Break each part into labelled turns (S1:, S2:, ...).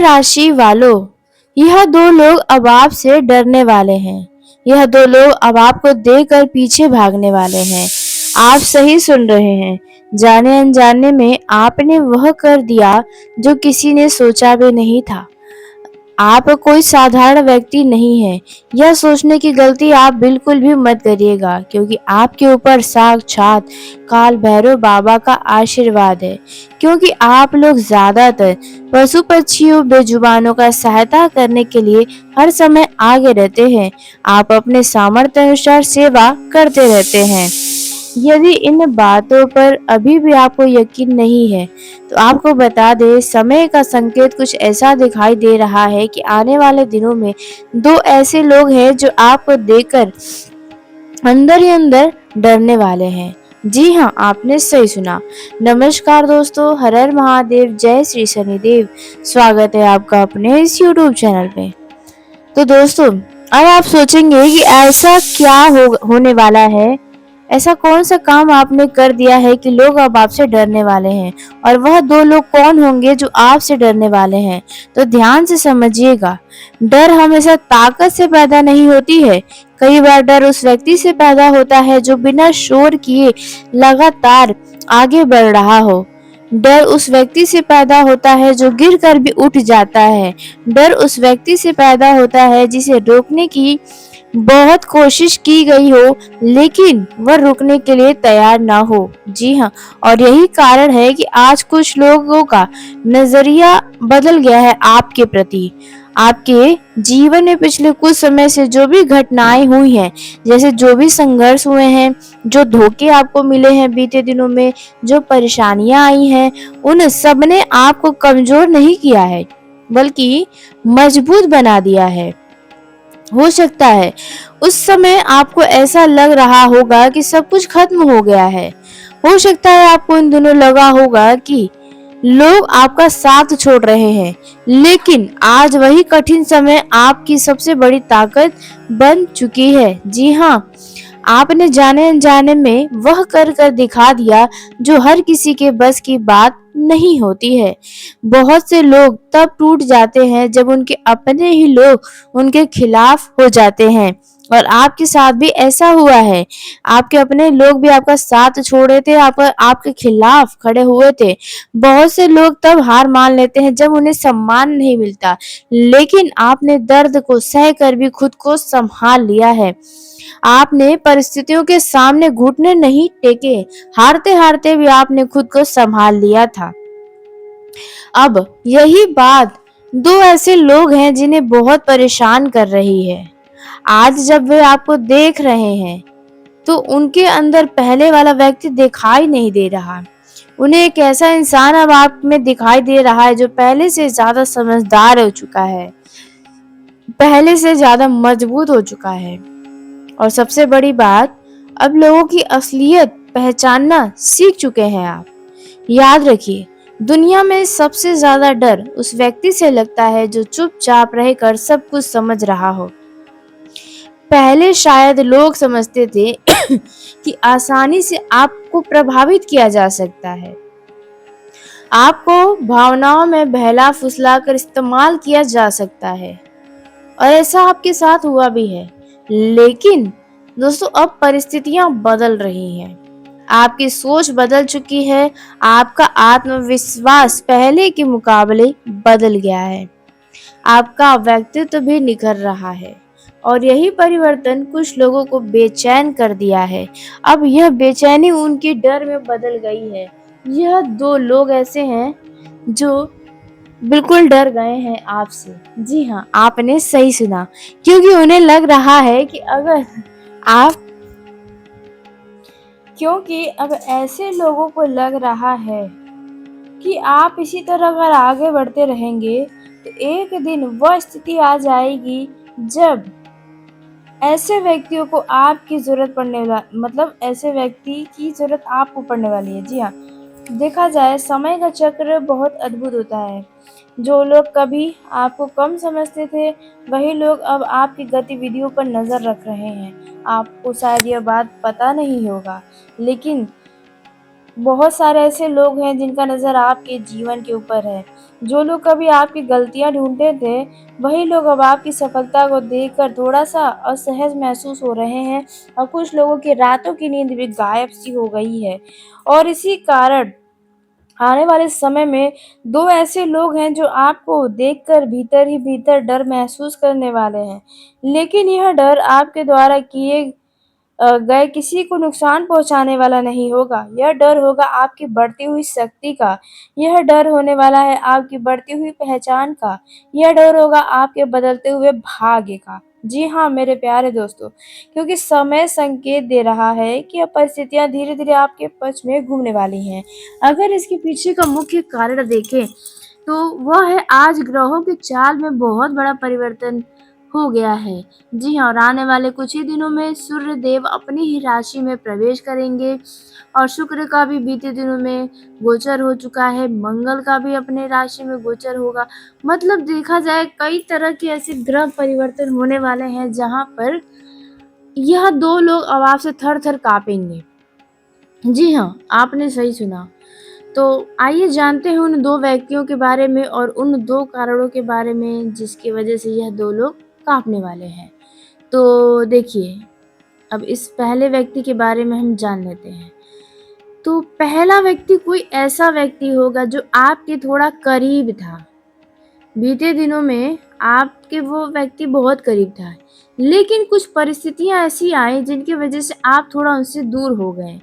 S1: राशि वालों, यह दो लोग अब आपसे डरने वाले हैं। यह दो लोग अब आपको देखकर पीछे भागने वाले हैं। आप सही सुन रहे हैं। जाने अनजाने में आपने वह कर दिया जो किसी ने सोचा भी नहीं था। आप कोई साधारण व्यक्ति नहीं है। यह सोचने की गलती आप बिल्कुल भी मत करिएगा, क्योंकि आपके ऊपर साक्षात काल भैरव बाबा का आशीर्वाद है। क्योंकि आप लोग ज्यादातर पशु पक्षियों बेजुबानों का सहायता करने के लिए हर समय आगे रहते हैं। आप अपने सामर्थ्य अनुसार सेवा करते रहते हैं। यदि इन बातों पर अभी भी आपको यकीन नहीं है, तो आपको बता दें, समय का संकेत कुछ ऐसा दिखाई दे रहा है कि आने वाले दिनों में दो ऐसे लोग हैं जो आपको देखकर अंदर ही अंदर डरने वाले हैं। जी हाँ, आपने सही सुना। नमस्कार दोस्तों, हर हर महादेव, जय श्री शनिदेव। स्वागत है आपका अपने इस YouTube चैनल पे। तो दोस्तों, अब आप सोचेंगे कि ऐसा क्या होने वाला है, ऐसा कौन सा काम आपने कर दिया है कि लोग अब आपसे डरने वाले हैं, और वह दो लोग कौन होंगे जो आपसे डरने वाले हैं। तो ध्यान से समझिएगा। डर हमेशा ताकत से पैदा नहीं होती है। कई बार डर उस व्यक्ति से पैदा होता है जो बिना शोर किए लगातार आगे बढ़ रहा हो। डर उस व्यक्ति से पैदा होता है जो गिरकर भी उठ जाता है। डर उस व्यक्ति से पैदा होता है जिसे रोकने की बहुत कोशिश की गई हो, लेकिन वह रुकने के लिए तैयार ना हो। जी हाँ, और यही कारण है कि आज कुछ लोगों का नजरिया बदल गया है आपके प्रति। आपके जीवन में पिछले कुछ समय से जो भी घटनाएं हुई हैं, जैसे जो भी संघर्ष हुए हैं, जो धोखे आपको मिले हैं बीते दिनों में, जो परेशानियां आई हैं, उन सब ने आपको कमजोर नहीं किया है, बल्कि मजबूत बना दिया है। हो सकता है उस समय आपको ऐसा लग रहा होगा कि सब कुछ खत्म हो गया है। हो सकता है आपको इन दिनों लगा होगा कि लोग आपका साथ छोड़ रहे हैं, लेकिन आज वही कठिन समय आपकी सबसे बड़ी ताकत बन चुकी है। जी हाँ, आपने जाने अनजाने में वह कर कर दिखा दिया जो हर किसी के बस की बात नहीं होती है। बहुत से लोग तब टूट जाते हैं जब उनके अपने ही लोग उनके खिलाफ हो जाते हैं, और आपके साथ भी ऐसा हुआ है। आपके अपने लोग भी आपका साथ छोड़े थे, आपके खिलाफ खड़े हुए थे। बहुत से लोग तब हार मान लेते हैं जब उन्हें सम्मान नहीं मिलता, लेकिन आपने दर्द को सह कर भी खुद को संभाल लिया है। आपने परिस्थितियों के सामने घुटने नहीं टेके। हारते हारते भी आपने खुद को संभाल लिया था। अब यही बात दो ऐसे लोग हैं जिन्हें बहुत परेशान कर रही है। आज जब वे आपको देख रहे हैं, तो उनके अंदर पहले वाला व्यक्ति दिखाई नहीं दे रहा। उन्हें एक ऐसा इंसान अब आप में दिखाई दे रहा है जो पहले से ज्यादा समझदार हो चुका है, पहले से ज्यादा मजबूत हो चुका है। और सबसे बड़ी बात, अब लोगों की असलियत पहचानना सीख चुके हैं आप। याद रखिए, दुनिया में सबसे ज्यादा डर उस व्यक्ति से लगता है जो चुपचाप रहकर सब कुछ समझ रहा हो। पहले शायद लोग समझते थे कि आसानी से आपको प्रभावित किया जा सकता है, आपको भावनाओं में बहला फुसला कर इस्तेमाल किया जा सकता है, और ऐसा आपके साथ हुआ भी है। लेकिन दोस्तों, अब परिस्थितियां बदल रही हैं। आपकी सोच बदल चुकी है। आपका आत्मविश्वास पहले के मुकाबले बदल गया है। आपका व्यक्तित्व भी निखर रहा है, और यही परिवर्तन कुछ लोगों को बेचैन कर दिया है। अब यह बेचैनी उनकी डर में बदल गई है। यह दो लोग ऐसे हैं जो बिल्कुल डर गए हैं आपसे। जी हाँ, आपने सही सुना, क्योंकि उन्हें लग रहा है कि अगर आप क्योंकि अब ऐसे लोगों को लग रहा है कि आप इसी तरह अगर आगे बढ़ते रहेंगे, तो एक दिन वह स्थिति आ जाएगी जब ऐसे व्यक्तियों को आपकी जरूरत पड़ने वाली, मतलब ऐसे व्यक्ति की जरूरत आपको पड़ने वाली है। जी हाँ, देखा जाए समय का चक्र बहुत अद्भुत होता है। जो लोग कभी आपको कम समझते थे, वही लोग अब आपकी गतिविधियों पर नजर रख रहे हैं। आपको शायद यह बात पता नहीं होगा, लेकिन बहुत सारे ऐसे लोग हैं जिनका नज़र आपके जीवन के ऊपर है। जो लोग कभी आपकी गलतियाँ ढूँढते थे, वही लोग अब आपकी सफलता को देखकर थोड़ा-सा असहज महसूस हो रहे हैं और कुछ लोगों की रातों की नींद भी गायब-सी हो गई है। और इसी कारण आने वाले समय में 2 ऐसे लोग हैं जो आपको देखकर भीतर ही भीतर डर महसूस करने वाले हैं। लेकिन यह डर आपके द्वारा किए गए किसी को नुकसान पहुँचाने वाला नहीं होगा। यह डर होगा आपकी बढ़ती हुई शक्ति का। यह डर होने वाला है आपकी बढ़ती हुई पहचान का। यह डर होगा आपके बदलते हुए भाग्य का। जी हाँ, मेरे प्यारे दोस्तों, क्योंकि समय संकेत दे रहा है कि अब परिस्थितियाँ धीरे-धीरे आपके पक्ष में घूमने वाली हैं। अगर इसके पीछे का मुख्य कारण देखें, तो वह है आज ग्रहों की चाल में बहुत बड़ा परिवर्तन हो गया है। जी हाँ, और आने वाले कुछ ही दिनों में सूर्य देव अपनी ही राशि में प्रवेश करेंगे और शुक्र का भी बीते दिनों में गोचर हो चुका है, मंगल का भी अपने राशि में गोचर होगा। मतलब देखा जाए कई तरह के ऐसे ग्रह परिवर्तन होने वाले हैं जहाँ पर यह 2 लोग अब आपसे थर-थर काँपेंगे। जी हाँ, आपने सही सुना। तो आइए जानते हैं उन 2 व्यक्तियों के बारे में और उन 2 कारणों के बारे में जिसकी वजह से यह 2 लोग काँपने वाले हैं। तो देखिए, अब इस पहले व्यक्ति के बारे में हम जान लेते हैं। तो पहला व्यक्ति कोई ऐसा व्यक्ति होगा जो आपके थोड़ा करीब था। बीते दिनों में आपके वो व्यक्ति बहुत करीब था। लेकिन कुछ परिस्थितियाँ ऐसी आई जिनकी वजह से आप थोड़ा उनसे दूर हो गए।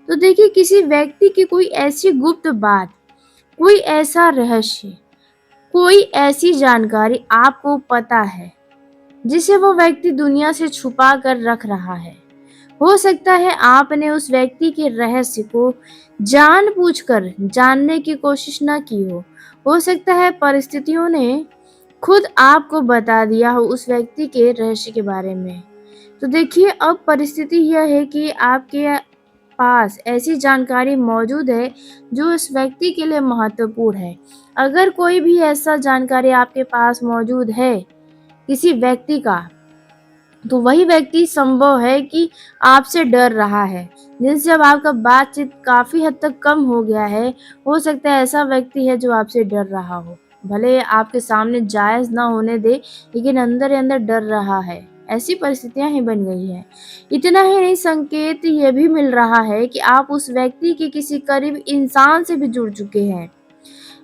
S1: तो देखिए किसी व्यक्ति की कोई ऐसी गुप्त बात, कोई ऐसा रहस्य, कोई ऐसी जानकारी आपको पता है, जिसे वो व्यक्ति दुनिया से छुपा कर रख रहा है। हो सकता है आपने उस व्यक्ति के रहस्य को जानबूझकर जानने की कोशिश ना की हो। हो सकता है परिस्थितियों ने खुद आपको बता दिया हो उस व्यक्ति के रहस्य के बारे में। तो देखिए अब परिस्थिति यह है कि आपके पास ऐसी जानकारी मौजूद है जो उस व्यक्ति के लिए महत्वपूर्ण है। अगर कोई भी ऐसा जानकारी आपके पास मौजूद है किसी व्यक्ति का, तो वही व्यक्ति संभव है कि आपसे डर रहा है, जिनसे अब आपका बातचीत काफ़ी हद तक कम हो गया है। हो सकता है ऐसा व्यक्ति है जो आपसे डर रहा हो। भले आपके सामने जायज़ ना होने दे, लेकिन अंदर ही अंदर डर रहा है। ऐसी परिस्थितियाँ ही बन गई हैं। इतना ही नहीं, संकेत ये भी मिल रहा है कि आप उस व्यक्ति के किसी करीब इंसान से भी जुड़ चुके हैं।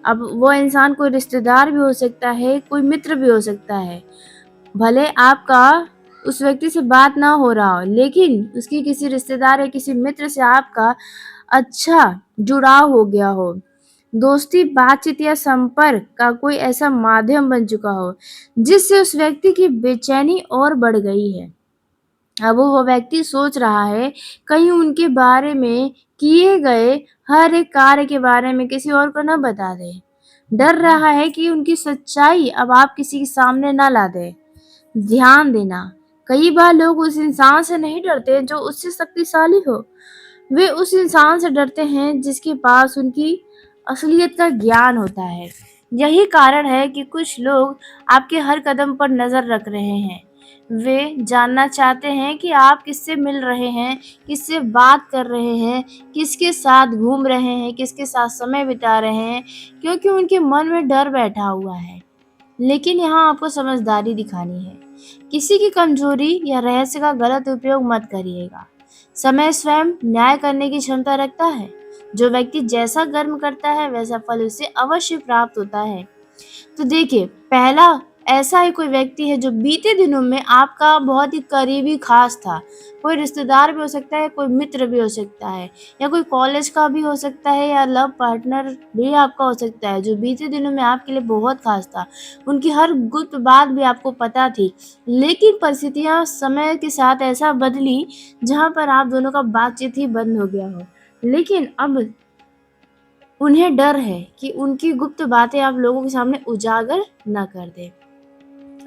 S1: अब वो इंसान कोई रिश्तेदार भी हो सकता है, कोई मित्र भी हो सकता है। भले आपका उस व्यक्ति से बात ना हो रहा हो, लेकिन उसकी किसी रिश्तेदार या किसी मित्र से आपका अच्छा जुड़ाव हो गया हो। दोस्ती, बातचीत या संपर्क का कोई ऐसा माध्यम बन चुका हो, जिससे उस व्यक्ति की बेचैनी और बढ़ गई है। अब वो व्यक्ति सोच रहा है कहीं उनके बारे में किए गए हर एक कार्य के बारे में किसी और को ना बता दे। डर रहा है कि उनकी सच्चाई अब आप किसी के सामने ना ला दें। ध्यान देना, कई बार लोग उस इंसान से नहीं डरते जो उससे शक्तिशाली हो। वे उस इंसान से डरते हैं जिसके पास उनकी असलियत का ज्ञान होता है। यही कारण है कि कुछ लोग आपके हर कदम पर नज़र रख रहे हैं। वे जानना चाहते हैं कि आप किससे मिल रहे हैं, किससे बात कर रहे हैं, किसके साथ घूम रहे हैं, किसके साथ समय बिता रहे हैं, क्योंकि उनके मन में डर बैठा हुआ है। लेकिन यहाँ आपको समझदारी दिखानी है। किसी की कमजोरी या रहस्य का गलत उपयोग मत करिएगा। समय स्वयं न्याय करने की क्षमता रखता है। जो व्यक्ति जैसा कर्म करता है वैसा फल उसे अवश्य प्राप्त होता है। तो देखिए, पहला ऐसा ही कोई व्यक्ति है जो बीते दिनों में आपका बहुत ही करीबी खास था। कोई रिश्तेदार भी हो सकता है, कोई मित्र भी हो सकता है या कोई कॉलेज का भी हो सकता है या लव पार्टनर भी आपका हो सकता है, जो बीते दिनों में आपके लिए बहुत खास था। उनकी हर गुप्त बात भी आपको पता थी, लेकिन परिस्थितियाँ समय के साथ ऐसा बदली जहाँ पर आप दोनों का बातचीत ही बंद हो गया हो। लेकिन अब उन्हें डर है कि उनकी गुप्त बातें आप लोगों के सामने उजागर ना कर दें।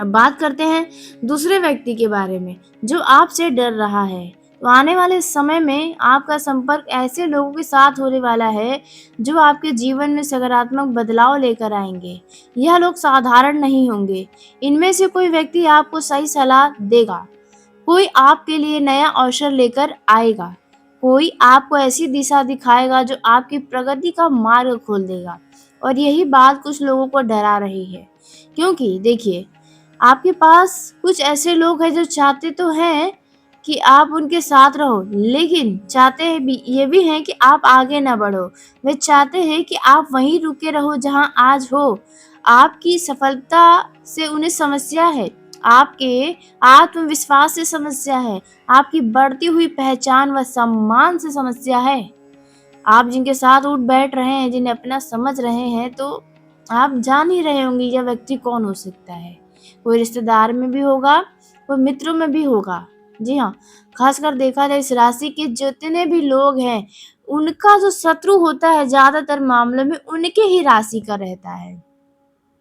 S1: अब बात करते हैं दूसरे व्यक्ति के बारे में जो आपसे डर रहा है। तो आने वाले समय में आपका संपर्क ऐसे लोगों के साथ होने वाला है जो आपके जीवन में सकारात्मक बदलाव लेकर आएंगे। यह लोग साधारण नहीं होंगे। इनमें से कोई व्यक्ति आपको सही सलाह देगा, कोई आपके लिए नया अवसर लेकर आएगा, कोई आपको ऐसी दिशा दिखाएगा जो आपकी प्रगति का मार्ग खोल देगा। और यही बात कुछ लोगों को डरा रही है, क्योंकि देखिए, आपके पास कुछ ऐसे लोग हैं जो चाहते तो हैं कि आप उनके साथ रहो, लेकिन चाहते हैं भी ये भी हैं कि आप आगे ना बढ़ो। वे चाहते हैं कि आप वहीं रुके रहो जहां आज हो। आपकी सफलता से उन्हें समस्या है, आपके आत्मविश्वास से समस्या है, आपकी बढ़ती हुई पहचान व सम्मान से समस्या है। आप जिनके साथ उठ बैठ रहे हैं, जिन्हें अपना समझ रहे हैं, तो आप जान ही रहे होंगे यह व्यक्ति कौन हो सकता है। कोई रिश्तेदार में भी होगा, कोई मित्रों में भी होगा। जी हाँ, खासकर देखा जाए इस राशि के जितने भी लोग हैं, उनका जो शत्रु होता है ज़्यादातर मामलों में उनके ही राशि का रहता है।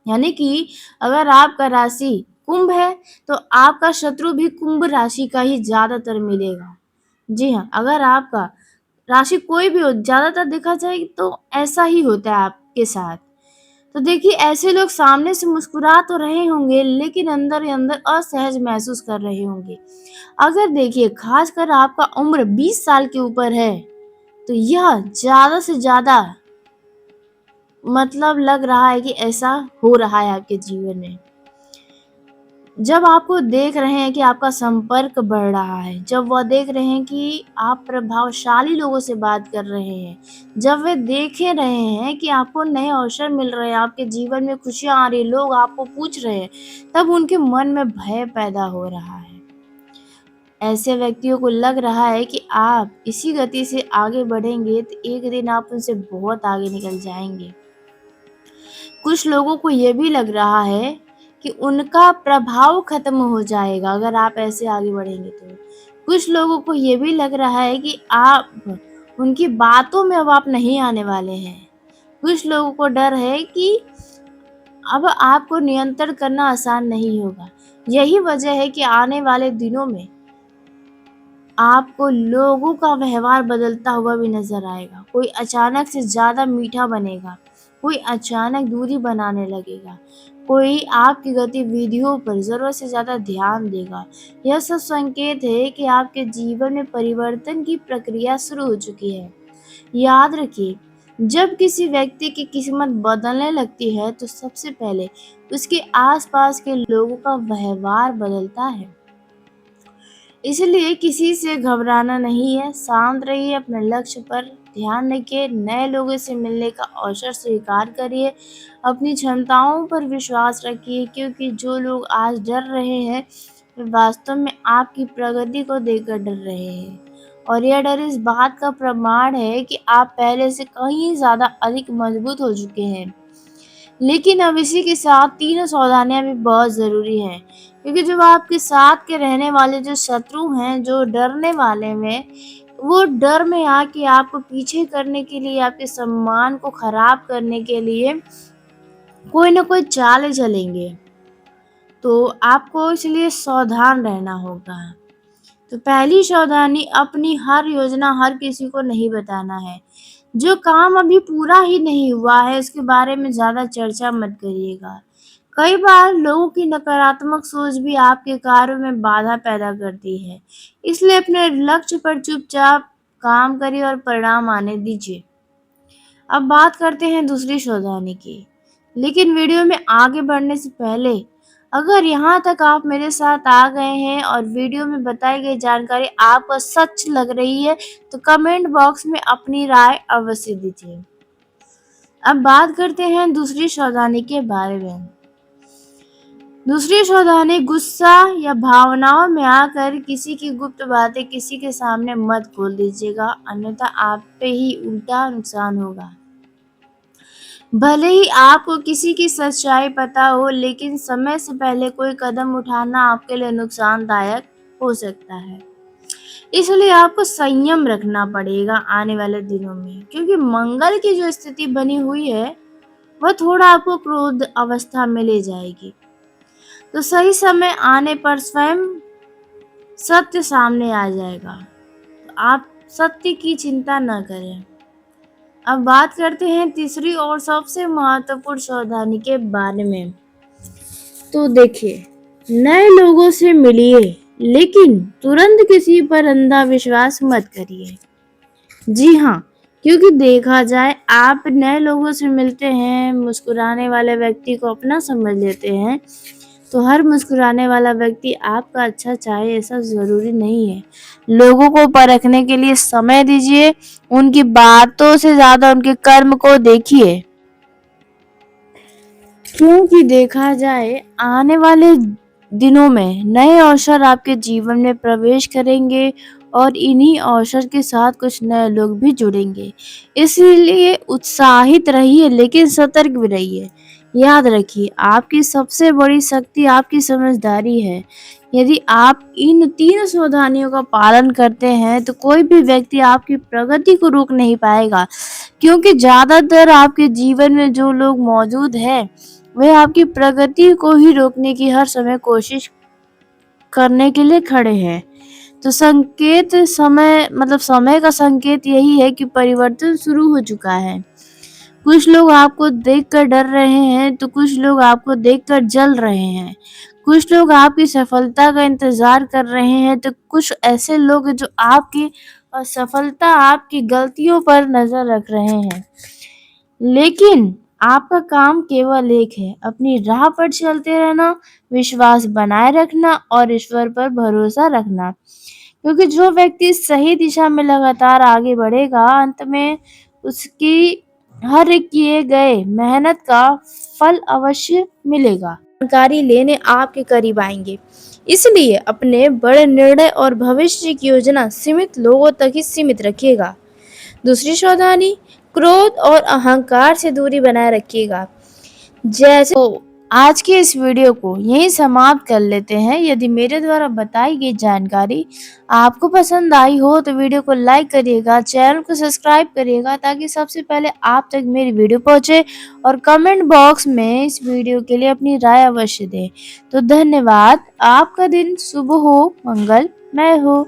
S1: यानी कि अगर आपका राशि कुंभ है, तो आपका शत्रु भी कुंभ राशि का ही ज़्यादातर मिलेगा। जी हाँ, अगर आपका राशि कोई भी हो, ज़्यादातर देखा जाए तो ऐसा ही होता है आपके साथ। तो देखिए, ऐसे लोग सामने से मुस्कुरा तो रहे होंगे, लेकिन अंदर ही अंदर असहज महसूस कर रहे होंगे। अगर देखिए, खासकर आपका उम्र 20 साल के ऊपर है, तो यह ज़्यादा से ज़्यादा मतलब लग रहा है कि ऐसा हो रहा है आपके जीवन में। जब आपको देख रहे हैं कि आपका संपर्क बढ़ रहा है, जब वह देख रहे हैं कि आप प्रभावशाली लोगों से बात कर रहे हैं, जब वे देख रहे हैं कि आपको नए अवसर मिल रहे हैं, आपके जीवन में खुशियाँ आ रही हैं, लोग आपको पूछ रहे हैं, तब उनके मन में भय पैदा हो रहा है। ऐसे व्यक्तियों को लग रहा है कि आप इसी गति से आगे बढ़ेंगे तो एक दिन आप उनसे बहुत आगे निकल जाएंगे। कुछ लोगों को ये भी लग रहा है कि उनका प्रभाव खत्म हो जाएगा अगर आप ऐसे आगे बढ़ेंगे तो। कुछ लोगों को ये भी लग रहा है कि आप उनकी बातों में अब आप नहीं आने वाले हैं। कुछ लोगों को डर है कि अब आपको नियंत्रण करना आसान नहीं होगा। यही वजह है कि आने वाले दिनों में आपको लोगों का व्यवहार बदलता हुआ भी नजर आएगा। कोई अचानक से ज़्यादा मीठा बनेगा, कोई अचानक दूरी बनाने लगेगा, कोई आपकी गतिविधियों पर ज़रूरत से ज़्यादा ध्यान देगा। यह सब संकेत है कि आपके जीवन में परिवर्तन की प्रक्रिया शुरू हो चुकी है। याद रखिए, जब किसी व्यक्ति की किस्मत बदलने लगती है, तो सबसे पहले उसके आसपास के लोगों का व्यवहार बदलता है। इसलिए किसी से घबराना नहीं है, शांत रहिए, अपने लक्ष्य पर ध्यान रखिए, नए लोगों से मिलने का अवसर स्वीकार करिए, अपनी क्षमताओं पर विश्वास रखिए, क्योंकि जो लोग आज डर रहे हैं, वे वास्तव में आपकी प्रगति को देखकर डर रहे हैं। और यह डर इस बात का प्रमाण है कि आप पहले से कहीं ज़्यादा अधिक मजबूत हो चुके हैं। लेकिन अब इसी के साथ तीनों सावधानियां भी बहुत ज़रूरी हैं, क्योंकि जो आपके साथ के रहने वाले जो शत्रु हैं, जो डरने वाले हैं, वो डर में आके आपको पीछे करने के लिए, आपके सम्मान को खराब करने के लिए कोई ना कोई चाल चलेंगे। तो आपको इसलिए सावधान रहना होगा। तो पहली सावधानी, अपनी हर योजना हर किसी को नहीं बताना है। जो काम अभी पूरा ही नहीं हुआ है, उसके बारे में ज़्यादा चर्चा मत करिएगा। कई बार लोगों की नकारात्मक सोच भी आपके कार्यों में बाधा पैदा करती है। इसलिए अपने लक्ष्य पर चुपचाप काम करिए और परिणाम आने दीजिए। अब बात करते हैं दूसरी सावधानी की। लेकिन वीडियो में आगे बढ़ने से पहले, अगर यहाँ तक आप मेरे साथ आ गए हैं और वीडियो में बताई गई जानकारी आपको सच लग रही है, तो कमेंट बॉक्स में अपनी राय अवश्य दीजिए। अब बात करते हैं दूसरी सावधानी के बारे में। दूसरी सावधानी, गुस्सा या भावनाओं में आकर किसी की गुप्त बातें किसी के सामने मत खोल दीजिएगा, अन्यथा आप पे ही उल्टा नुकसान होगा। भले ही आपको किसी की सच्चाई पता हो, लेकिन समय से पहले कोई कदम उठाना आपके लिए नुकसानदायक हो सकता है। इसलिए आपको संयम रखना पड़ेगा आने वाले दिनों में, क्योंकि मंगल की जो स्थिति बनी हुई है, वह थोड़ा आपको क्रोध अवस्था में ले जाएगी। तो सही समय आने पर स्वयं सत्य सामने आ जाएगा। तो आप सत्य की चिंता न करें। अब बात करते हैं तीसरी और सबसे महत्वपूर्ण सावधानी के बारे में। तो देखिए, नए लोगों से मिलिए, लेकिन तुरंत किसी पर अंधा विश्वास मत करिए। जी हाँ, क्योंकि देखा जाए आप नए लोगों से मिलते हैं, मुस्कुराने वाले व्यक्ति को अपना समझ लेते हैं, तो हर मुस्कुराने वाला व्यक्ति आपका अच्छा चाहे ऐसा ज़रूरी नहीं है। लोगों को परखने के लिए समय दीजिए, उनकी बातों से ज़्यादा उनके कर्म को देखिए। क्योंकि देखा जाए आने वाले दिनों में नए अवसर आपके जीवन में प्रवेश करेंगे और इन्हीं अवसर के साथ कुछ नए लोग भी जुड़ेंगे। इसीलिए उत्साहित रहिए लेकिन सतर्क भी रहिए। याद रखिए आपकी सबसे बड़ी शक्ति आपकी समझदारी है। यदि आप इन 3 सावधानियों का पालन करते हैं तो कोई भी व्यक्ति आपकी प्रगति को रोक नहीं पाएगा। क्योंकि ज़्यादातर आपके जीवन में जो लोग मौजूद हैं वे आपकी प्रगति को ही रोकने की हर समय कोशिश करने के लिए खड़े हैं। तो संकेत समय का संकेत यही है कि परिवर्तन शुरू हो चुका है। कुछ लोग आपको देखकर डर रहे हैं तो कुछ लोग आपको देखकर जल रहे हैं। कुछ लोग आपकी सफलता का इंतजार कर रहे हैं तो कुछ ऐसे लोग हैं जो आपकी असफलता, आपकी गलतियों पर नजर रख रहे हैं। लेकिन आपका काम केवल एक है, अपनी राह पर चलते रहना, विश्वास बनाए रखना और ईश्वर पर भरोसा रखना। क्योंकि जो व्यक्ति सही दिशा में लगातार आगे बढ़ेगा, अंत में उसकी हर एक किए गए मेहनत का फल अवश्य मिलेगा। जानकारी लेने आपके करीब आएंगे। इसलिए अपने बड़े निर्णय और भविष्य की योजना सीमित लोगों तक ही सीमित रखिएगा। दूसरी सावधानी, क्रोध और अहंकार से दूरी बनाए रखिएगा। जैसे तो आज के इस वीडियो को यहीं समाप्त कर लेते हैं। यदि मेरे द्वारा बताई गई जानकारी आपको पसंद आई हो तो वीडियो को लाइक करिएगा, चैनल को सब्सक्राइब करिएगा ताकि सबसे पहले आप तक मेरी वीडियो पहुंचे और कमेंट बॉक्स में इस वीडियो के लिए अपनी राय अवश्य दें। तो धन्यवाद। आपका दिन शुभ हो, मंगलमय हो।